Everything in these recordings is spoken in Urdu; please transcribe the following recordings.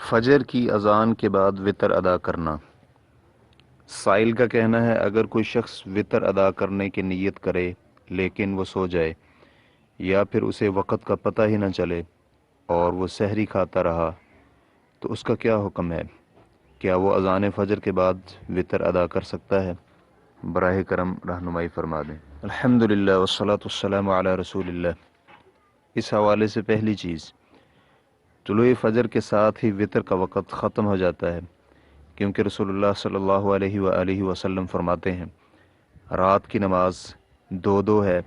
فجر کی اذان کے بعد وتر ادا کرنا۔ سائل کا کہنا ہے اگر کوئی شخص وتر ادا کرنے کی نیت کرے لیکن وہ سو جائے یا پھر اسے وقت کا پتہ ہی نہ چلے اور وہ سحری کھاتا رہا تو اس کا کیا حکم ہے؟ کیا وہ اذان فجر کے بعد وتر ادا کر سکتا ہے؟ براہ کرم رہنمائی فرما دیں۔ الحمدللہ والصلاة والسلام علی رسول اللہ۔ اس حوالے سے پہلی چیز، طلوع فجر کے ساتھ ہی وتر کا وقت ختم ہو جاتا ہے، کیونکہ رسول اللہ صلی اللہ علیہ وآلہ وسلم فرماتے ہیں رات کی نماز دو ہے،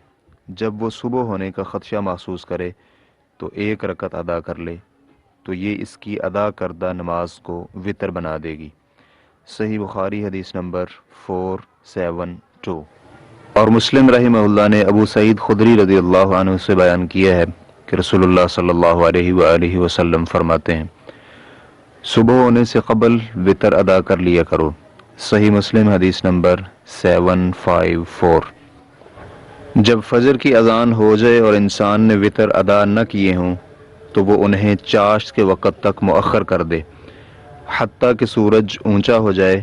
جب وہ صبح ہونے کا خدشہ محسوس کرے تو ایک رکعت ادا کر لے تو یہ اس کی ادا کردہ نماز کو وتر بنا دے گی۔ صحیح بخاری حدیث نمبر 472۔ اور مسلم رحمہ اللہ نے ابو سعید خدری رضی اللہ عنہ سے بیان کیا ہے کہ رسول اللہ صلی اللہ علیہ وآلہ وسلم فرماتے ہیں صبح ہونے سے قبل وتر ادا کر لیا کرو۔ صحیح مسلم حدیث نمبر 754۔ جب فجر کی اذان ہو جائے اور انسان نے وتر ادا نہ کیے ہوں تو وہ انہیں چاشت کے وقت تک مؤخر کر دے حتیٰ کہ سورج اونچا ہو جائے،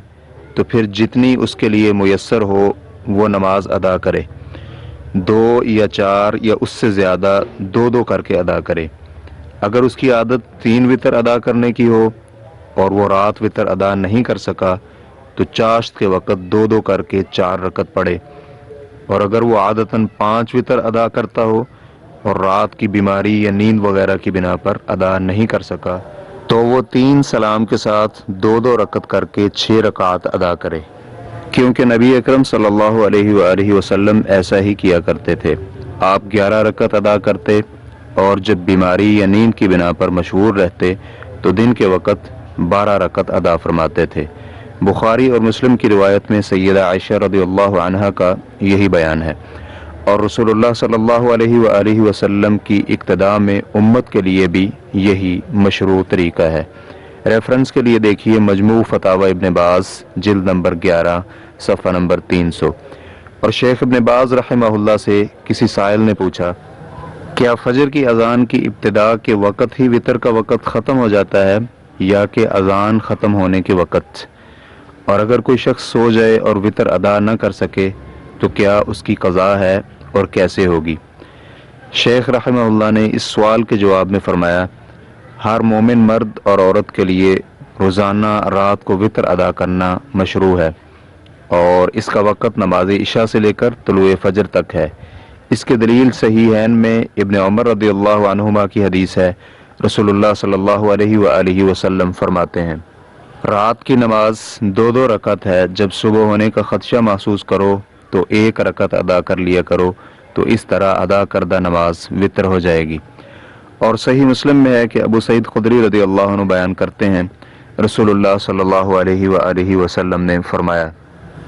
تو پھر جتنی اس کے لیے میسر ہو وہ نماز ادا کرے، 2 یا 4 یا اس سے زیادہ 2 کر کے ادا کرے۔ اگر اس کی عادت 3 وتر ادا کرنے کی ہو اور وہ رات وتر ادا نہیں کر سکا تو چاشت کے وقت 2 کر کے 4 رکعت پڑھے، اور اگر وہ عادتاً 5 وتر ادا کرتا ہو اور رات کی بیماری یا نیند وغیرہ کی بنا پر ادا نہیں کر سکا تو وہ 3 سلام کے ساتھ 2 رکعت کر کے 6 رکعات ادا کرے، کیونکہ نبی اکرم صلی اللہ علیہ وآلہ وسلم ایسا ہی کیا کرتے تھے۔ آپ 11 رکعت ادا کرتے اور جب بیماری یا نیند کی بنا پر مشغول رہتے تو دن کے وقت 12 رکعت ادا فرماتے تھے۔ بخاری اور مسلم کی روایت میں سیدہ عائشہ رضی اللہ عنہا کا یہی بیان ہے، اور رسول اللہ صلی اللہ علیہ وآلہ وسلم کی اقتداء میں امت کے لیے بھی یہی مشروع طریقہ ہے۔ ریفرنس کے لیے دیکھیے مجموع فتاوی ابن باز جلد نمبر 11 صفحہ نمبر 300۔ اور شیخ ابن باز رحمہ اللہ سے کسی سائل نے پوچھا کیا فجر کی اذان کی ابتداء کے وقت ہی وتر کا وقت ختم ہو جاتا ہے یا کہ اذان ختم ہونے کے وقت؟ اور اگر کوئی شخص سو جائے اور وتر ادا نہ کر سکے تو کیا اس کی قضا ہے اور کیسے ہوگی؟ شیخ رحمہ اللہ نے اس سوال کے جواب میں فرمایا ہر مومن مرد اور عورت کے لیے روزانہ رات کو وتر ادا کرنا مشروع ہے، اور اس کا وقت نماز عشاء سے لے کر طلوع فجر تک ہے۔ اس کے دلیل صحیحین میں ابن عمر رضی اللہ عنہما کی حدیث ہے، رسول اللہ صلی اللہ علیہ وآلہ وسلم فرماتے ہیں رات کی نماز 2 رکعت ہے، جب صبح ہونے کا خدشہ محسوس کرو تو 1 رکعت ادا کر لیا کرو، تو اس طرح ادا کردہ نماز وتر ہو جائے گی۔ اور صحیح مسلم میں ہے کہ ابو سعید خدری رضی اللہ عنہ بیان کرتے ہیں رسول اللہ صلی اللہ علیہ وآلہ وسلم نے فرمایا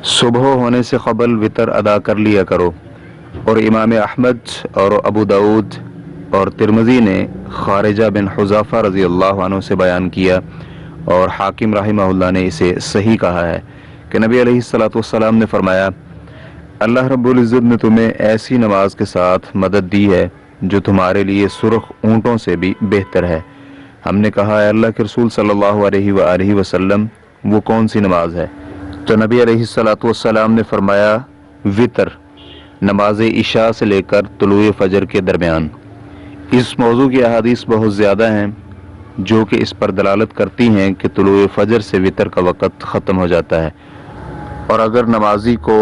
صبح ہونے سے قبل وتر ادا کر لیا کرو۔ اور امام احمد اور ابو داود اور ترمذی نے خارجہ بن حذافہ رضی اللہ عنہ سے بیان کیا، اور حاکم رحمہ اللہ نے اسے صحیح کہا ہے کہ نبی علیہ الصلوۃ والسلام نے فرمایا اللہ رب العزت نے تمہیں ایسی نماز کے ساتھ مدد دی ہے جو تمہارے لیے سرخ اونٹوں سے بھی بہتر ہے۔ ہم نے کہا اے اللہ کے رسول صلی اللہ علیہ وآلہ وسلم وہ کون سی نماز ہے؟ تو نبی علیہ الصلوۃ والسلام نے فرمایا وتر، نماز عشاء سے لے کر طلوع فجر کے درمیان۔ اس موضوع کی احادیث بہت زیادہ ہیں جو کہ اس پر دلالت کرتی ہیں کہ طلوع فجر سے وتر کا وقت ختم ہو جاتا ہے، اور اگر نمازی کو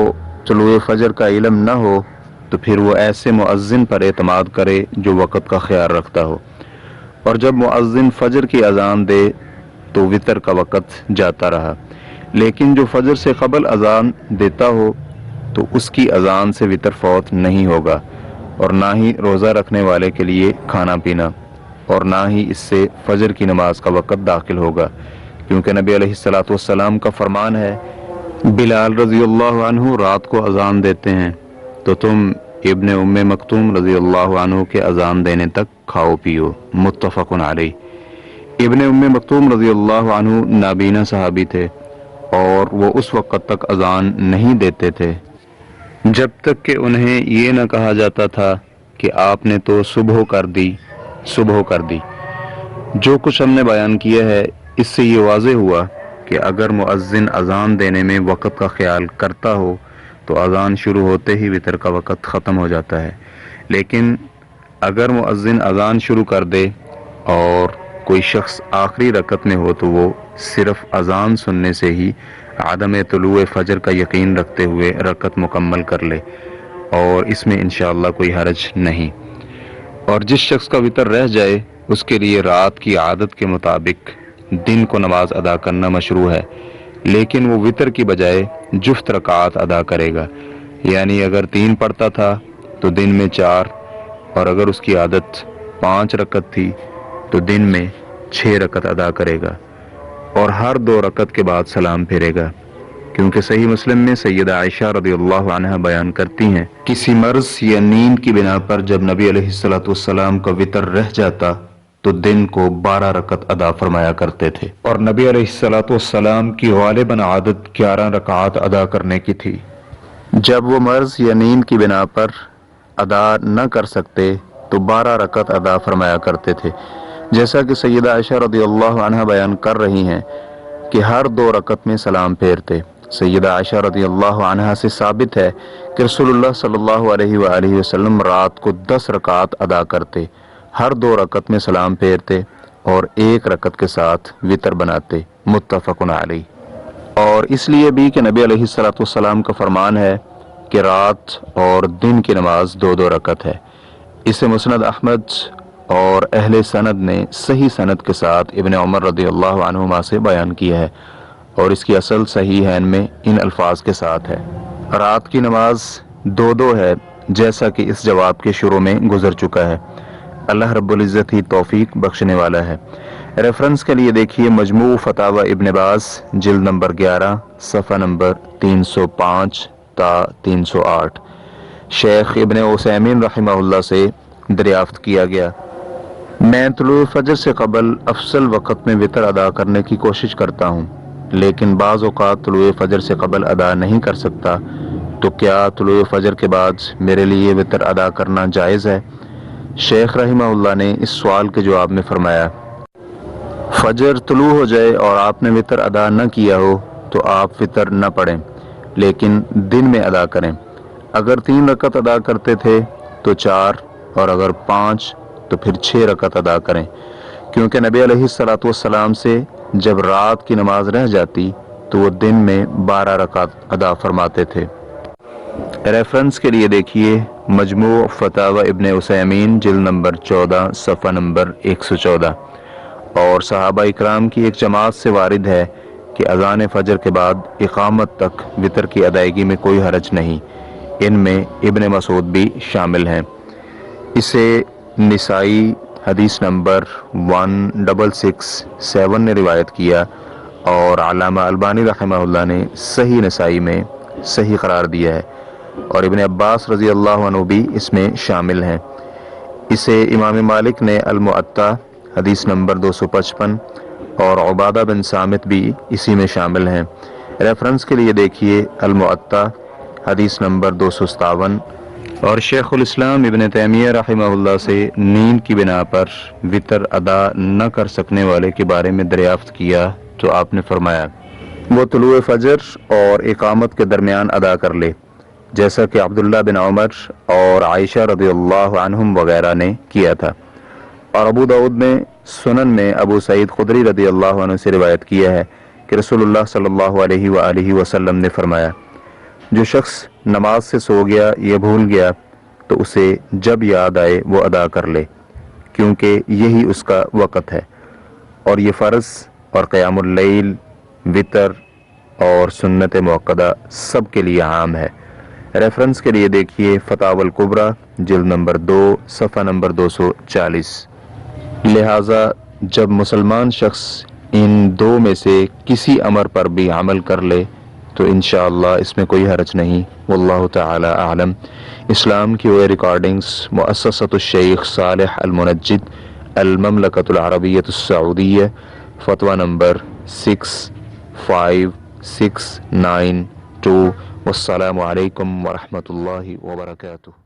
طلوع فجر کا علم نہ ہو تو پھر وہ ایسے مؤذن پر اعتماد کرے جو وقت کا خیال رکھتا ہو، اور جب مؤذن فجر کی اذان دے تو وتر کا وقت جاتا رہا، لیکن جو فجر سے قبل اذان دیتا ہو تو اس کی اذان سے وتر فوت نہیں ہوگا، اور نہ ہی روزہ رکھنے والے کے لیے کھانا پینا، اور نہ ہی اس سے فجر کی نماز کا وقت داخل ہوگا، کیونکہ نبی علیہ الصلوۃ والسلام کا فرمان ہے بلال رضی اللہ عنہ رات کو اذان دیتے ہیں تو تم ابن ام مکتوم رضی اللہ عنہ کے اذان دینے تک کھاؤ پیو، متفق علیہ۔ ابن ام مکتوم رضی اللہ عنہ نابینا صحابی تھے، اور وہ اس وقت تک اذان نہیں دیتے تھے جب تک کہ انہیں یہ نہ کہا جاتا تھا کہ آپ نے تو صبح کر دی۔ جو کچھ ہم نے بیان کیا ہے اس سے یہ واضح ہوا کہ اگر مؤذن اذان دینے میں وقت کا خیال کرتا ہو تو اذان شروع ہوتے ہی وطر کا وقت ختم ہو جاتا ہے، لیکن اگر مؤذن اذان شروع کر دے اور کوئی شخص آخری رکعت میں ہو تو وہ صرف اذان سننے سے ہی عدم طلوع فجر کا یقین رکھتے ہوئے رکعت مکمل کر لے، اور اس میں انشاءاللہ کوئی حرج نہیں۔ اور جس شخص کا وطر رہ جائے اس کے لیے رات کی عادت کے مطابق دن کو نماز ادا کرنا مشروع ہے، لیکن وہ وطر کی بجائے جفت رکعات ادا کرے گا، یعنی اگر 3 پڑھتا تھا تو دن میں 4، اور اگر اس کی عادت 5 رکعت تھی تو دن میں 6 رکعت ادا کرے گا، اور ہر 2 رکعت کے بعد سلام پھیرے گا، کیونکہ صحیح مسلم میں سیدہ عائشہ رضی اللہ عنہا بیان کرتی ہیں، کسی مرض یا نیند کی بنا پر جب نبی علیہ السلام کا وطر رہ جاتا تو دن کو 12 رکعت ادا فرمایا کرتے تھے، اور نبی علیہ السلام کی غالباً عادت 11 رکعات ادا کرنے کی تھی۔ جب وہ مرض یا نیند کی بنا پر ادا نہ کر سکتے تو 12 رکعت ادا فرمایا کرتے تھے، جیسا کہ سیدہ عائشہ رضی اللہ عنہا بیان کر رہی ہیں کہ ہر 2 رکعت میں سلام پھیرتے۔ سیدہ عائشہ رضی اللہ عنہا سے ثابت ہے کہ رسول اللہ صلی اللہ علیہ وآلہ وسلم رات کو 10 رکعات ادا کرتے، ہر 2 رکعت میں سلام پھیرتے اور 1 رکعت کے ساتھ وطر بناتے، متفق علیہ۔ اور اس لیے بھی کہ نبی علیہ السلام کا فرمان ہے کہ رات اور دن کی نماز 2 رکعت ہے۔ اسے مسند احمد اور اہل سند نے صحیح سند کے ساتھ ابن عمر رضی اللہ عنہما سے بیان کیا ہے، اور اس کی اصل صحیحین میں ان الفاظ کے ساتھ ہے، رات کی نماز 2 ہے، جیسا کہ اس جواب کے شروع میں گزر چکا ہے۔ اللہ رب العزت ہی توفیق بخشنے والا ہے۔ ریفرنس کے لیے دیکھیے مجموع فتاوی ابن باز جلد نمبر 11 صفحہ نمبر 305 تا 308۔ شیخ ابن عثیمین رحمہ اللہ سے دریافت کیا گیا، میں طلوع فجر سے قبل افضل وقت میں وطر ادا کرنے کی کوشش کرتا ہوں، لیکن بعض اوقات طلوع فجر سے قبل ادا نہیں کر سکتا، تو کیا طلوع فجر کے بعد میرے لیے وطر ادا کرنا جائز ہے؟ شیخ رحمہ اللہ نے اس سوال کے جواب میں فرمایا، فجر طلوع ہو جائے اور آپ نے وطر ادا نہ کیا ہو تو آپ وطر نہ پڑھیں، لیکن دن میں ادا کریں۔ اگر 3 رکعت ادا کرتے تھے تو 4، اور اگر 5 تو پھر 6 رکعت ادا کریں، کیونکہ نبی علیہ السلام سے جب رات کی نماز رہ جاتی تو وہ دن میں 12 رکعت ادا فرماتے تھے۔ ریفرنس کے لیے دیکھیے مجموع فتاوی ابن عثیمین جلد نمبر 14 صفحہ نمبر 114۔ اور صحابہ اکرام کی ایک جماعت سے وارد ہے کہ اذان فجر کے بعد اقامت تک وطر کی ادائیگی میں کوئی حرج نہیں، ان میں ابن مسعود بھی شامل ہیں۔ اسے نسائی حدیث نمبر 1667 نے روایت کیا، اور علامہ البانی رحمہ اللہ نے صحیح نسائی میں صحیح قرار دیا ہے، اور ابن عباس رضی اللہ عنہ بھی اس میں شامل ہیں۔ اسے امام مالک نے المؤطا حدیث نمبر 255، اور عبادہ بن صامت بھی اسی میں شامل ہیں۔ ریفرنس کے لیے دیکھیے المؤطا حدیث نمبر 257۔ اور شیخ الاسلام ابن تیمیہ رحمہ اللہ سے نیند کی بنا پر وطر ادا نہ کر سکنے والے کے بارے میں دریافت کیا تو آپ نے فرمایا، وہ طلوع فجر اور اقامت کے درمیان ادا کر لے، جیسا کہ عبداللہ بن عمر اور عائشہ رضی اللہ عنہم وغیرہ نے کیا تھا۔ اور ابو داؤد نے سنن میں ابو سعید خدری رضی اللہ عنہ سے روایت کیا ہے کہ رسول اللہ صلی اللہ علیہ وآلہ وسلم نے فرمایا، جو شخص نماز سے سو گیا یا بھول گیا تو اسے جب یاد آئے وہ ادا کر لے، کیونکہ یہی اس کا وقت ہے، اور یہ فرض اور قیام اللیل، وطر اور سنت موقدہ سب کے لیے عام ہے۔ ریفرنس کے لیے دیکھیے فتاوی الکبریٰ جلد نمبر 2 صفحہ نمبر 240۔ لہٰذا جب مسلمان شخص ان 2 میں سے کسی امر پر بھی عمل کر لے تو انشاءاللہ اس میں کوئی حرج نہیں، واللہ تعالی اعلم۔ اسلام کی وہ ریکارڈنگز مؤسسۃ الشیخ صالح المنجد، المملکۃ العربیۃ السعودیہ، فتویٰ نمبر 65692۔ والسلام علیکم ورحمۃ اللہ وبرکاتہ۔